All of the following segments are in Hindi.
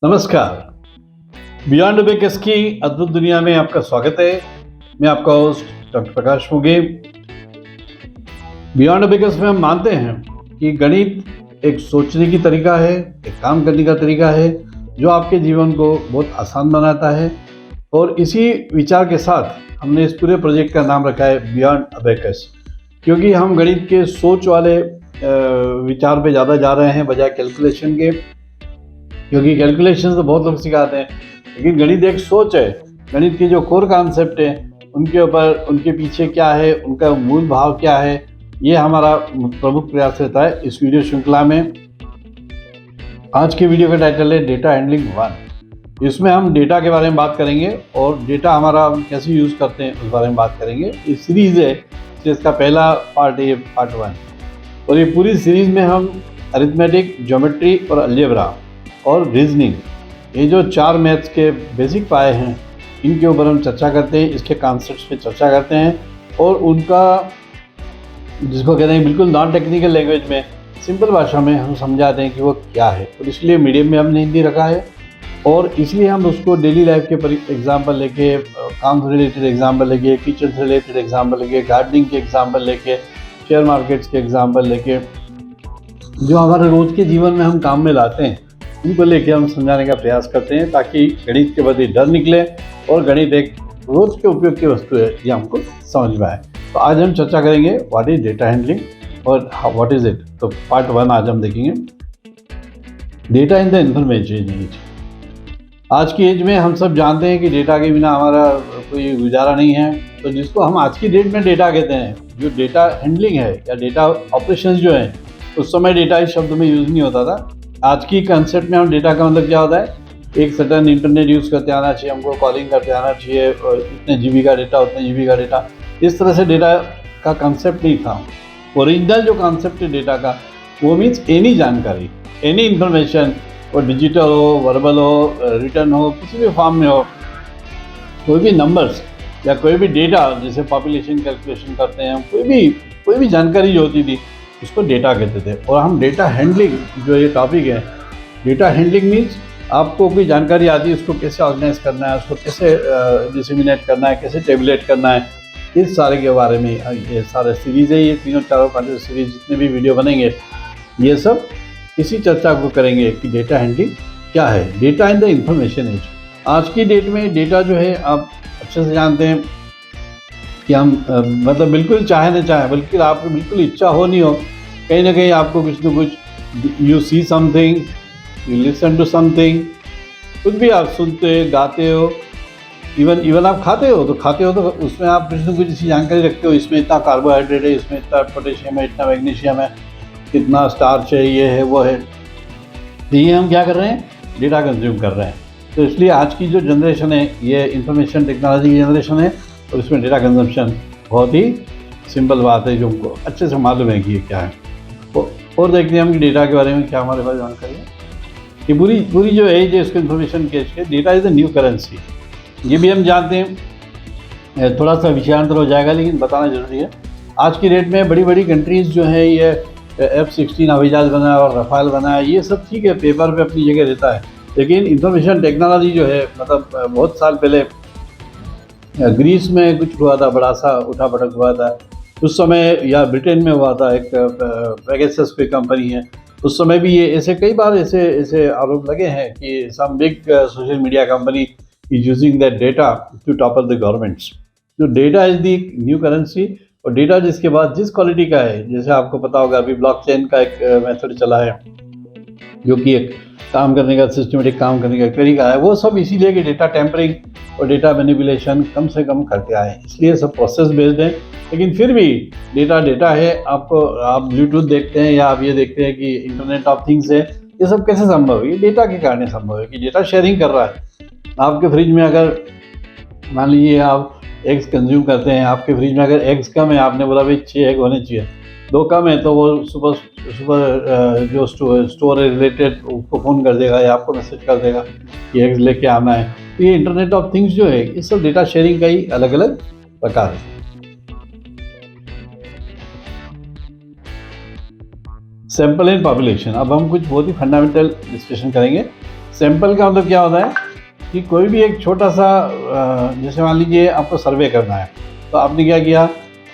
नमस्कार। बियॉन्ड अबेकस की अद्भुत दुनिया में आपका स्वागत है। मैं आपका होस्ट डॉक्टर प्रकाश मोगे। बियॉन्ड अबेकस में हम मानते हैं कि गणित एक सोचने की तरीका है, एक काम करने का तरीका है जो आपके जीवन को बहुत आसान बनाता है। और इसी विचार के साथ हमने इस पूरे प्रोजेक्ट का नाम रखा है बियॉन्ड अबेकस, क्योंकि हम गणित के सोच वाले विचार पे ज़्यादा जा रहे हैं बजाय कैलकुलेशन के। क्योंकि कैलकुलेशन तो बहुत लोग सिखाते हैं, लेकिन गणित एक सोच है। गणित के जो कोर कॉन्सेप्ट है उनके ऊपर, उनके पीछे क्या है, उनका मूल भाव क्या है, ये हमारा प्रमुख प्रयास रहता है इस वीडियो श्रृंखला में। आज की वीडियो का टाइटल है डेटा हैंडलिंग 1। इसमें हम डेटा के बारे में बात करेंगे और डेटा हमारा हम कैसे यूज़ करते हैं उस बारे में बात करेंगे। ये सीरीज़ है, इसका पहला पार्ट है पार्ट 1। और ये पूरी सीरीज़ में हम अरिथमेटिक, ज्योमेट्री और अलजेब्रा और रीजनिंग, ये जो 4 मैथ्स के बेसिक पाए हैं, इनके ऊपर हम चर्चा करते हैं, इसके कॉन्सेप्ट्स पे चर्चा करते हैं और उनका, जिसको कहते हैं बिल्कुल नॉन टेक्निकल लैंग्वेज में, सिंपल भाषा में हम समझाते हैं कि वो क्या है। और इसलिए मीडियम में हमने हिंदी रखा है और इसलिए हम उसको डेली लाइफ के एग्जाम्पल लेके, काम से रिलेटेड एग्जाम्पल लेके, किचन से रिलेटेड एग्जाम्पल लेके, गार्डनिंग के एग्जाम्पल लेके, शेयर मार्केट्स के एग्जाम्पल लेके, जो हमारे रोज़ के जीवन में हम काम में लाते हैं, उनको लेके हम समझाने का प्रयास करते हैं ताकि गणित के प्रति डर निकले और गणित एक रोज के उपयोग की वस्तु है, ये हमको समझ में आए। तो आज हम चर्चा करेंगे व्हाट इज डेटा हैंडलिंग और व्हाट इज इट। तो पार्ट 1 आज हम देखेंगे data in the information age. आज की एज में हम सब जानते हैं कि डेटा के बिना हमारा कोई गुजारा नहीं है। तो जिसको हम आज की डेट में डेटा कहते हैं, जो डेटा हैंडलिंग है या डेटा ऑपरेशंस जो है, उस समय डेटा इस शब्द में यूज़ नहीं होता था। आज की कंसेप्ट में हम डेटा का मतलब क्या होता है, एक सर्टन इंटरनेट यूज़ करते आना चाहिए, हमको कॉलिंग करते आना चाहिए, इतने जीबी का डेटा, उतने जीबी का डेटा। इस तरह से डेटा का कंसेप्ट नहीं था। ओरिजिनल जो कंसेप्ट है डेटा का, वो मीन्स एनी जानकारी, एनी इंफॉर्मेशन, वो डिजिटल हो, वर्बल हो, रिटर्न हो, किसी भी फॉर्म में हो, कोई भी नंबर्स या कोई भी डेटा, जैसे पॉपुलेशन कैलकुलेशन करते हैं, कोई भी जानकारी जो होती थी उसको डेटा कहते थे। और हम डेटा हैंडलिंग, जो ये टॉपिक है, डेटा हैंडलिंग मीन्स आपको कोई जानकारी आती है, उसको कैसे ऑर्गेनाइज करना है, उसको कैसे डिसेमिनेट करना है, कैसे टेबुलेट करना है, इस सारे के बारे में ये सारा सीरीज़ है। ये 3-4-5 सीरीज जितने भी वीडियो बनेंगे, ये सब इसी चर्चा को करेंगे कि डेटा हैंडलिंग क्या है, data in the information age. आज की डेट में डेटा जो है, आप अच्छे से जानते हैं कि हम मतलब बिल्कुल चाहे न चाहे, बल्कि आपको बिल्कुल इच्छा हो नहीं हो, कहीं ना कहीं आपको कुछ न कुछ, you see something, you listen to something, कुछ भी आप सुनते गाते हो, इवन आप खाते हो तो उसमें आप कुछ न कुछ ऐसी जानकारी रखते हो, इसमें इतना कार्बोहाइड्रेट है, इसमें इतना पोटेशियम है, इतना मैग्नीशियम है, इतना स्टार्च है, ये है वो है। तो ये हम क्या कर रहे हैं, डेटा कंज्यूम कर रहे हैं। तो इसलिए आज की जो जनरेशन है, ये इंफॉर्मेशन टेक्नोलॉजी की जनरेशन है और इसमें डेटा कंजम्पशन बहुत ही सिंपल बात है, जो हमको अच्छे से मालूम है कि ये क्या है। और देखते हैं हम कि डेटा के बारे में क्या हमारे पास जानकारी है। कि पूरी जो एज है, उसको इन्फॉर्मेशन के एज के, data is the new currency, ये भी हम जानते हैं। थोड़ा सा विषयांतर हो जाएगा, लेकिन बताना जरूरी है। आज की डेट में बड़ी बड़ी कंट्रीज़ जो है, ये F-16 हवाई जहाज़ बना है और रफाल बना है, ये सब ठीक है, पेपर पे अपनी जगह रहता है। लेकिन इंफॉर्मेशन टेक्नोलॉजी जो है, मतलब बहुत साल पहले ग्रीस में कुछ हुआ था, बड़ा सा उठा पटक हुआ था उस समय, या ब्रिटेन में हुआ था, एक पेगासस कोई कंपनी है, उस समय भी ये ऐसे कई बार ऐसे आरोप लगे हैं कि some big social media company is using that data to topple the governments. तो data is the new currency. और डेटा जिसके बाद जिस क्वालिटी का है, जैसे आपको पता होगा अभी ब्लॉकचेन का एक मेथड चला है, जो कि एक काम करने का, सिस्टमेटिक काम करने का तरीका है, वो सब इसीलिए कि डेटा टेम्परिंग और डेटा मैनिपुलेशन कम से कम करके आए, इसलिए सब प्रोसेस बेस्ड है। लेकिन फिर भी डेटा है। आप ब्लूटूथ देखते हैं या आप ये देखते हैं कि इंटरनेट ऑफ थिंग्स है, ये सब कैसे संभव है? ये डेटा के कारण संभव है कि डेटा शेयरिंग कर रहा है। आपके फ्रिज में अगर मान लीजिए आप एग्स कंज्यूम करते हैं, आपके फ्रिज में अगर एग्स कम है, आपने बोला भाई 6 एग होने चाहिए, 2 कम है, तो वो सुबह जो स्टोर रिलेटेड उसको फ़ोन कर देगा या आपको मैसेज कर देगा कि एग्स लेके आना है। तो ये इंटरनेट ऑफ थिंग्स जो है, ये सब डेटा शेयरिंग का ही अलग अलग प्रकार है। सैंपल एंड पॉपुलेशन, अब हम कुछ बहुत ही फंडामेंटल डिस्कशन करेंगे सैंपल का मतलब क्या होता है कि कोई भी एक छोटा सा जैसे मान लीजिए आपको सर्वे करना है, तो आपने क्या किया,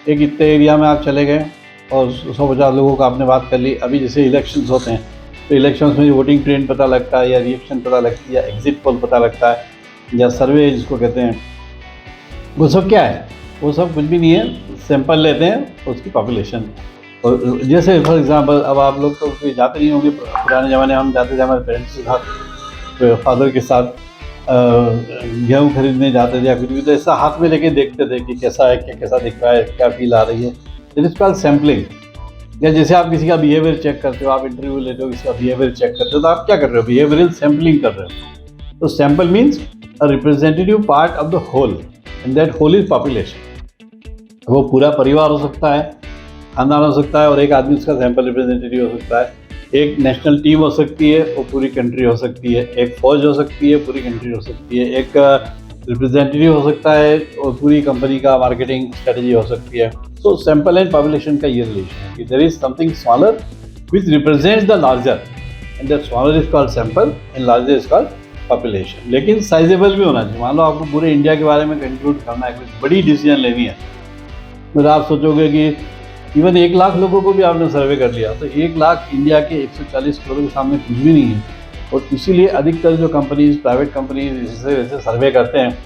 एक इतने एरिया में आप चले गए और 100-50 लोगों को आपने बात कर ली। अभी जैसे इलेक्शंस होते हैं तो इलेक्शंस में वोटिंग ट्रेंड पता लगता है, या रिएक्शन पता लगती है, या एग्जिट पोल पता लगता है, या सर्वे जिसको कहते हैं, वो सब क्या है, वो सब कुछ भी नहीं है, सैंपल लेते हैं उसकी पॉपुलेशन। और जैसे फॉर एग्जांपल अब आप लोग तो कोई जाते नहीं होंगे, पुराने ज़माने में हम जाते थे हमारे पेरेंट्स के साथ, फादर के साथ गेहूँ खरीदने जाते थे या कुछ भी, तो ऐसा हाथ में लेके देखते थे कि कैसा है, क्या कैसा दिख रहा है, क्या फील आ रही है। It is called sampling. या जैसे आप किसी का बिहेवियर चेक करते हो, आप इंटरव्यू लेते हो, किसी का बिहेवियर चेक करते हो, तो आप क्या कर रहे हो, बिहेवियरल सैम्पलिंग कर रहे हो। तो sample means a representative part of the whole, and that whole is population. वो पूरा परिवार हो सकता है, खानदान हो सकता है, और एक आदमी उसका सैंपल रिप्रेजेंटेटिव हो सकता है। एक नेशनल टीम हो सकती है, वो पूरी कंट्री हो सकती है। एक फौज हो सकती है, पूरी कंट्री हो सकती है। एक रिप्रेजेंटेटिव हो सकता है और पूरी कंपनी का मार्केटिंग स्ट्रेटजी हो सकती है। सो सैंपल एंड पॉपुलेशन का ये रिलेशन है कि there is something smaller which represents the larger, and that smaller is called sample and larger is called population. लेकिन साइजेबल भी होना चाहिए। मान लो आपको पूरे इंडिया के बारे में कंक्लूड करना है, कोई बड़ी डिसीजन लेनी है, फिर आप सोचोगे कि इवन 1 लाख लोगों को भी आपने सर्वे कर लिया, तो 1 लाख इंडिया के 140 करोड़ के सामने कुछ भी नहीं है। और इसीलिए अधिकतर जो कंपनीज, प्राइवेट कंपनीज जैसे वैसे सर्वे करते हैं,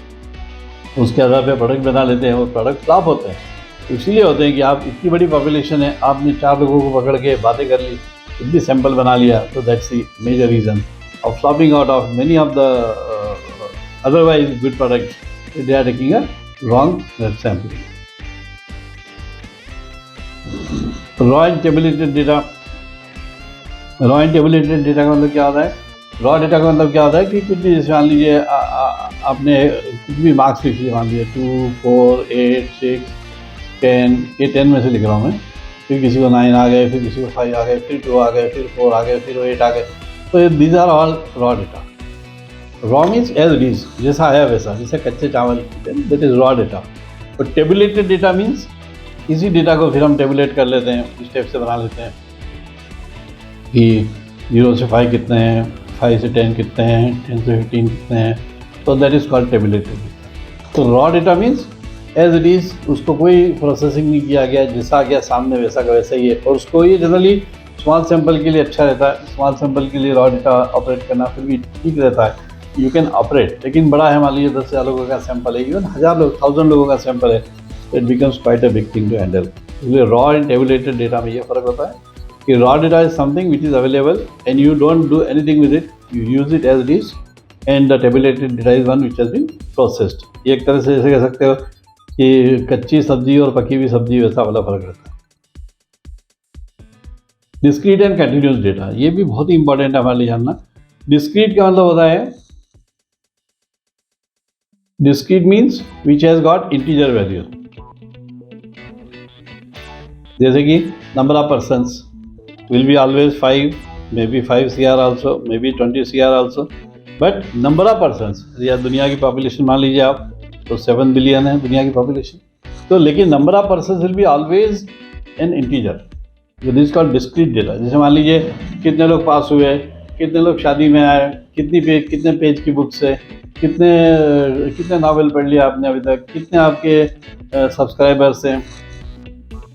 उसके आधार पर प्रोडक्ट बना लेते हैं और प्रोडक्ट फ्लॉप होते हैं। तो इसीलिए होते हैं कि आप इतनी बड़ी पॉपुलेशन है, आपने 4 लोगों को पकड़ के बातें कर ली, इतनी सैंपल बना लिया, तो that's the major reason of flopping out of many of the otherwise good products. They are taking a wrong sampling. Raw and tabulated data. Raw and tabulated data का मतलब क्या होता है? Raw data का मतलब क्या होता है कि कुछ भी, जैसे मान लीजिए आपने कुछ भी मार्क्स लिख लिए, मान लीजिए 2, 4, 8, 6, 10, ये 10 में से लिख रहा हूँ मैं, फिर किसी को 9 आ गए, फिर किसी को 5 आ गए, फिर 2 आ गए, फिर 4 आ गए, फिर 8 आ गए। तो these are all raw data. Raw means as it is, जैसा है वैसा, जैसे कच्चे चावल, दैट इज रॉ डेटा। और टेबुलेटेड डेटा मीन्स इसी डेटा को फिर हम टेबुलेट कर लेते हैं, स्टेप से बना लेते हैं कि 0 से 5 कितने हैं, 5 से 10 कितने हैं, 10 से 15 कितने हैं, तो that is called tabulated data. तो raw data means as it is, उसको कोई प्रोसेसिंग नहीं किया गया, जैसा आ गया सामने वैसा का वैसा ही है। और उसको ये जनरली स्मॉल सैंपल के लिए अच्छा रहता है। स्मॉल सैंपल के लिए रॉ डेटा ऑपरेट करना फिर भी ठीक रहता है, यू कैन ऑपरेट। लेकिन बड़ा है, मान लीजिए 10,000 लोगों का सैंपल है, इवन 1000 लोगों का सैंपल है, it becomes quite a big thing to handle. इसलिए रॉ एंड टेबुलेटेड डेटा में ये फ़र्क होता है कि raw data is something which is available and you don't do anything with it, you use it as it is, and the tabulated data is one which has been processed. ये एक तरह से जैसे कह सकते हो कि कच्ची सब्जी और पकी हुई सब्जी वैसा वाला फ़र्क रहता है। डिस्क्रीट एंड कंटिन्यूस डेटा, ये भी बहुत ही इंपॉर्टेंट है हमारे लिए जानना। डिस्क्रीट का मतलब होता है, discrete means which has got integer value. जैसे कि number of persons will be always 5, may be 5 CR also, may be 20 CR also, but number of persons, या दुनिया की पॉपुलेशन मान लीजिए आप, तो 7 बिलियन है दुनिया की पॉपुलेशन, तो लेकिन number of persons will be always an integer, this is called discrete data. जैसे मान लीजिए कितने लोग पास हुए, कितने लोग शादी में आए, कितने पेज की बुक्स है, कितने नावल पढ़ लिया आपने अभी तक, कितने आपके सब्सक्राइबर्स हैं,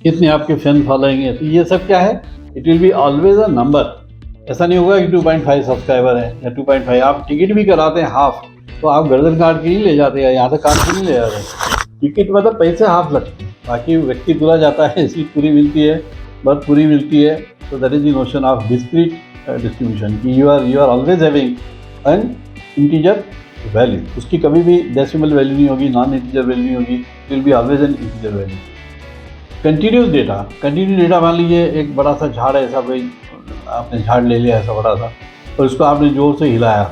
कितने आपके फैन फॉलोइंग है। तो ये सब क्या है, it will be always a number. ऐसा नहीं होगा कि 2.5 सब्सक्राइबर है या 2.5। आप टिकट भी कराते हैं हाफ, तो आप गर्दन काट के नहीं ले जाते हैं, यहाँ से काट के नहीं ले जाते। टिकट मतलब पैसे हाफ लगते हैं, बाकी व्यक्ति पूरा जाता है, सीट पूरी मिलती है, बर्थ पूरी मिलती है। तो that is the notion of discrete distribution कि you are always having an integer value. उसकी कभी भी डेसिमल वैल्यू नहीं होगी, नॉन इंटीजर वैल्यू नहीं होगी, it will be always an integer value. Continuous data, मान लीजिए एक बड़ा सा झाड़ है, ऐसा कोई आपने झाड़ ले लिया ऐसा बड़ा सा, और इसको आपने ज़ोर से हिलाया,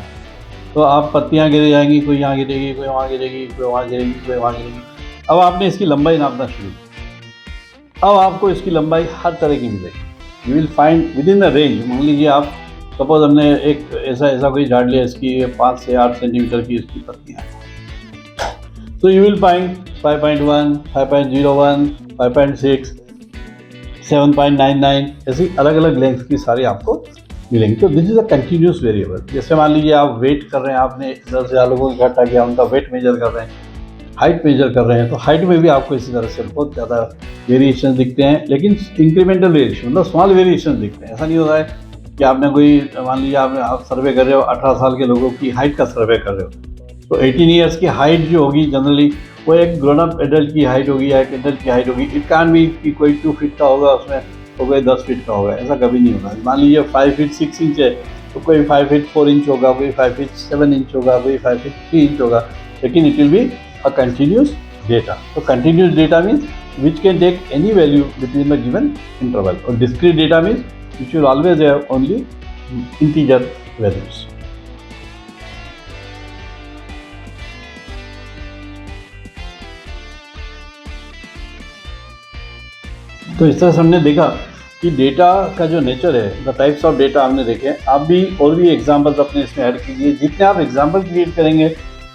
तो आप पत्तियाँ गिर जाएंगी, कोई यहाँ गिरेगी, कोई वहाँ गिरेगी, कोई वहाँ गिरेगी, कोई वहाँ गिरेगी। अब आपने इसकी लंबाई नापना शुरू, अब आपको इसकी लंबाई हर तरह की मिलेगी। You will find with in the range. मान लीजिए आप सपोज हमने एक ऐसा कोई झाड़ लिया, इसकी 5 से 8 सेंटीमीटर की इसकी पत्तियाँ, तो यू विल फाइंड 5.1, 5.01, 5.6, 7.99, ऐसी अलग अलग लेंथ की सारी आपको मिलेंगे। तो this is a continuous variable. जैसे मान लीजिए आप वेट कर रहे हैं, आपने 10,000 लोगों को इकट्ठा किया, उनका वेट मेजर कर रहे हैं, हाइट मेजर कर रहे हैं, तो हाइट में भी आपको इसी तरह से बहुत ज़्यादा वेरिएशन दिखते हैं, लेकिन इंक्रीमेंटल वेरिएशन मतलब स्मॉल वेरिएशन दिखते हैं। ऐसा नहीं होता है कि आपने कोई, मान लीजिए आप सर्वे कर रहे हो 18 साल के लोगों की हाइट का सर्वे कर रहे हो, तो 18 ईयर्स की हाइट जो होगी जनरली वो एक ग्रोन अप एडल्ट की हाइट होगी या एक एडल्ट की हाइट होगी। इट कैन बी कि कोई 2 फीट का होगा उसमें, तो कोई 10 फीट का होगा, ऐसा कभी नहीं होगा। मान लीजिए 5 फीट 6 इंच है, तो कोई 5 फीट 4 इंच होगा, कोई 5 फीट 7 इंच होगा, कोई 5 फीट 3 इंच होगा, लेकिन it will be a continuous data. तो continuous data means which can take any value between the given interval, or discrete data means which will always have only integer values. तो इस तरह से हमने देखा कि डेटा का जो नेचर है, द टाइप्स ऑफ डेटा हमने देखे। आप भी और भी एग्जांपल्स अपने इसमें ऐड कीजिए। जितने आप एग्जांपल क्रिएट करेंगे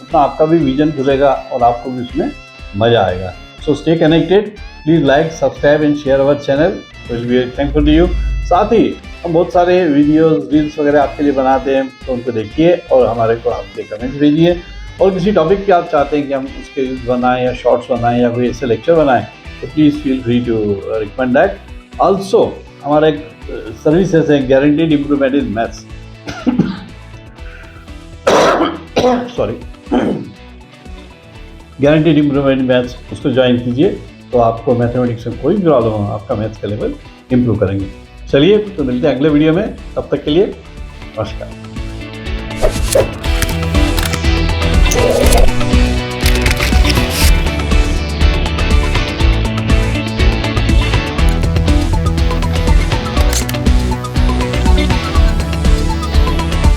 उतना आपका भी विजन खुलेगा और आपको भी उसमें मजा आएगा। So stay connected, please like, subscribe and share our channel, will be thankful to you. साथ ही हम बहुत सारे वीडियोस, रील्स वगैरह आपके लिए बनाते हैं, तो उनको देखिए और हमारे को आपके कमेंट्स भेजिए। और किसी टॉपिक पे आप चाहते हैं कि हम उसके बनाएं या शॉर्ट्स बनाएं या कोई ऐसे लेक्चर बनाएं, तो please feel free to recommend that. Also हमारा एक सर्विसेज है, guaranteed improvement in maths, sorry, guaranteed improvement in maths, उसको ज्वाइन कीजिए तो आपको मैथमेटिक्स में कोई प्रॉब्लम हो, आपका मैथ्स का लेवल इम्प्रूव करेंगे। चलिए तो मिलते हैं अगले वीडियो में, तब तक के लिए नमस्कार।